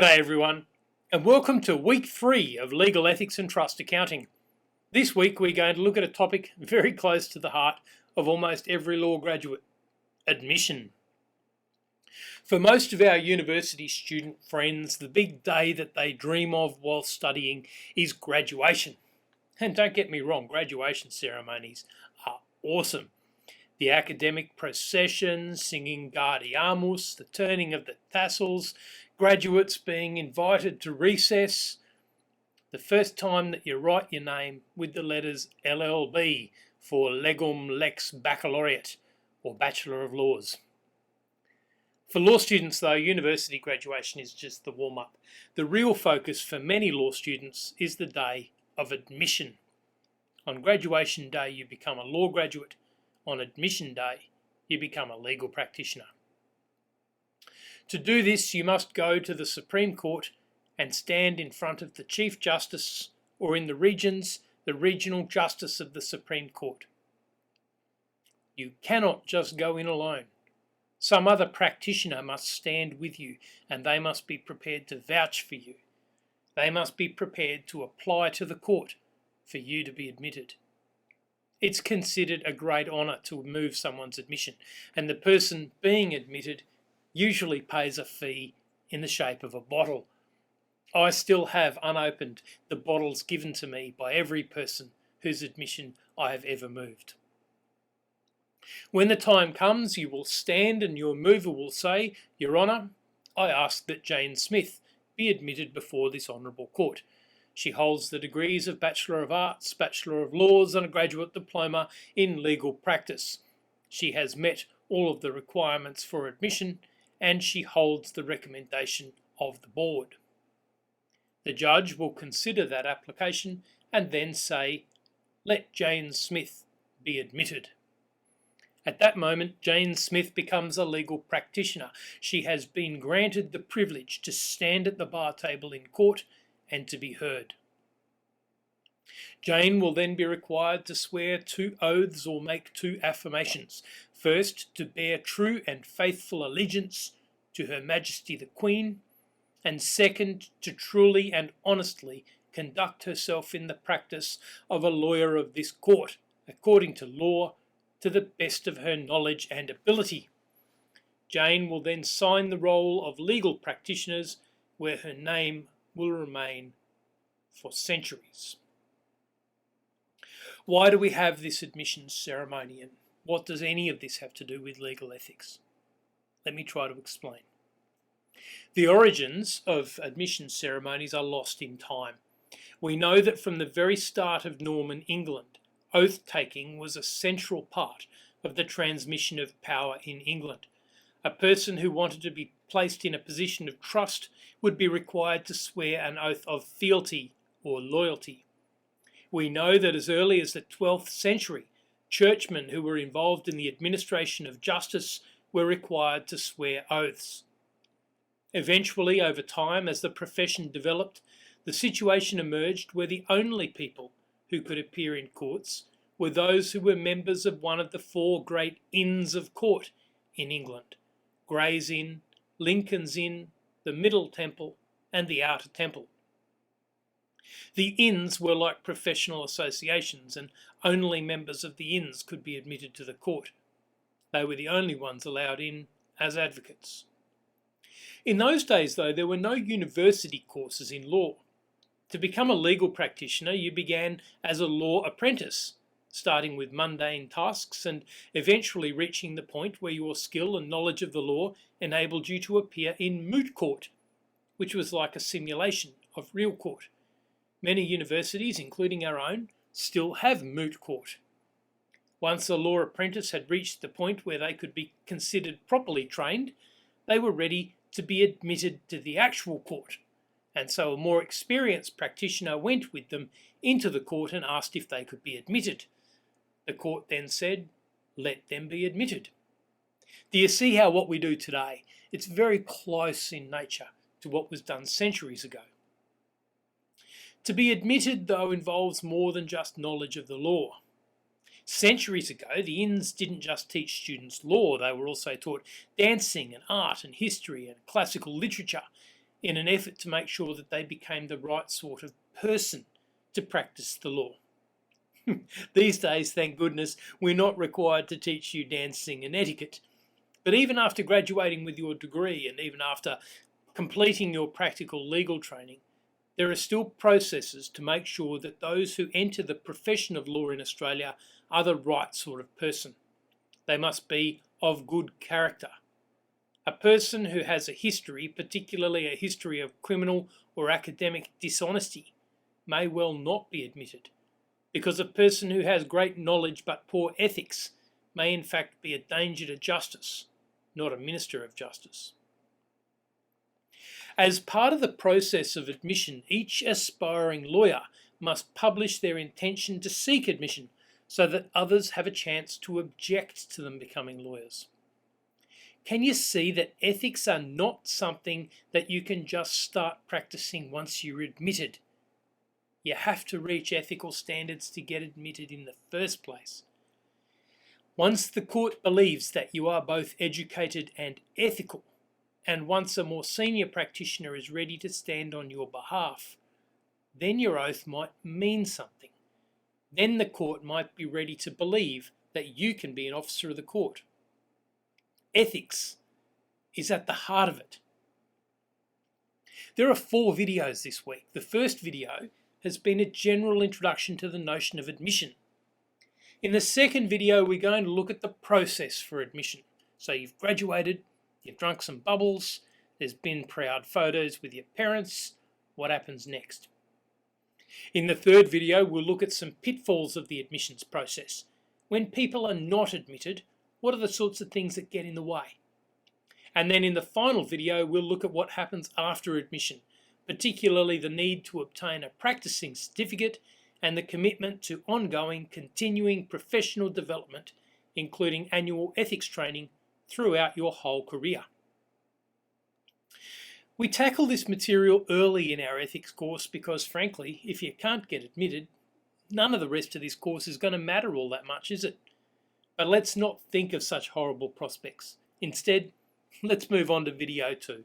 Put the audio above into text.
G'day everyone, and welcome to week 3 of Legal Ethics and Trust Accounting. This week we're going to look at a topic very close to the heart of almost every law graduate: admission. For most of our university student friends, the big day that they dream of while studying is graduation. And don't get me wrong, graduation ceremonies are awesome. The academic procession, singing Gardiamus, the turning of the tassels, graduates being invited to recess, the first time that you write your name with the letters LLB for Legum Lex Baccalaureate, or Bachelor of Laws. For law students though, university graduation is just the warm-up. The real focus for many law students is the day of admission. On graduation day you become a law graduate. On admission day, you become a legal practitioner. To do this, you must go to the Supreme Court and stand in front of the Chief Justice, or in the regions, the Regional Justice of the Supreme Court. You cannot just go in alone. Some other practitioner must stand with you, and they must be prepared to vouch for you. They must be prepared to apply to the court for you to be admitted. It's considered a great honour to move someone's admission, and the person being admitted usually pays a fee in the shape of a bottle. I still have unopened the bottles given to me by every person whose admission I have ever moved. When the time comes, you will stand and your mover will say, "Your Honour, I ask that Jane Smith be admitted before this honourable court. She holds the degrees of Bachelor of Arts, Bachelor of Laws and a graduate diploma in legal practice. She has met all of the requirements for admission and she holds the recommendation of the board." The judge will consider that application and then say, "Let Jane Smith be admitted." At that moment, Jane Smith becomes a legal practitioner. She has been granted the privilege to stand at the bar table in court and to be heard. Jane will then be required to swear 2 oaths or make 2 affirmations. First, to bear true and faithful allegiance to Her Majesty the Queen, and second, to truly and honestly conduct herself in the practice of a lawyer of this court, according to law, to the best of her knowledge and ability. Jane will then sign the roll of legal practitioners, where her name will remain for centuries. Why do we have this admissions ceremony, and what does any of this have to do with legal ethics? Let me try to explain. The origins of admissions ceremonies are lost in time. We know that from the very start of Norman England, oath-taking was a central part of the transmission of power in England. A person who wanted to be placed in a position of trust would be required to swear an oath of fealty or loyalty. We know that as early as the 12th century, churchmen who were involved in the administration of justice were required to swear oaths. Eventually, over time, as the profession developed, the situation emerged where the only people who could appear in courts were those who were members of one of the 4 great Inns of Court in England: Gray's Inn, Lincoln's Inn, the Middle Temple and the Outer Temple. The inns were like professional associations, and only members of the inns could be admitted to the court. They were the only ones allowed in as advocates. In those days, though, there were no university courses in law. To become a legal practitioner, you began as a law apprentice, starting with mundane tasks and eventually reaching the point where your skill and knowledge of the law enabled you to appear in moot court, which was like a simulation of real court. Many universities, including our own, still have moot court. Once a law apprentice had reached the point where they could be considered properly trained, they were ready to be admitted to the actual court, and so a more experienced practitioner went with them into the court and asked if they could be admitted. The court then said, "Let them be admitted." Do you see how what we do today, it's very close in nature to what was done centuries ago? To be admitted, though, involves more than just knowledge of the law. Centuries ago, the inns didn't just teach students law, they were also taught dancing and art and history and classical literature. in an effort to make sure that they became the right sort of person to practice the law. These days, thank goodness, we're not required to teach you dancing and etiquette. But even after graduating with your degree and even after completing your practical legal training, there are still processes to make sure that those who enter the profession of law in Australia are the right sort of person. They must be of good character. A person who has a history, particularly a history of criminal or academic dishonesty, may well not be admitted, because a person who has great knowledge but poor ethics may in fact be a danger to justice, not a minister of justice. As part of the process of admission, each aspiring lawyer must publish their intention to seek admission so that others have a chance to object to them becoming lawyers. Can you see that ethics are not something that you can just start practicing once you're admitted? You have to reach ethical standards to get admitted in the first place. Once the court believes that you are both educated and ethical, and once a more senior practitioner is ready to stand on your behalf, then your oath might mean something. Then the court might be ready to believe that you can be an officer of the court. Ethics is at the heart of it. There are 4 videos this week. The first video has been a general introduction to the notion of admission. In the second video, we're going to look at the process for admission. So you've graduated, you've drunk some bubbles, there's been proud photos with your parents. What happens next? In the third video, we'll look at some pitfalls of the admissions process. When people are not admitted, what are the sorts of things that get in the way? And then in the final video, we'll look at what happens after admission, particularly the need to obtain a practicing certificate and the commitment to ongoing, continuing professional development, including annual ethics training throughout your whole career. We tackle this material early in our ethics course because, frankly, if you can't get admitted, none of the rest of this course is going to matter all that much, is it? But let's not think of such horrible prospects. Instead, let's move on to video 2.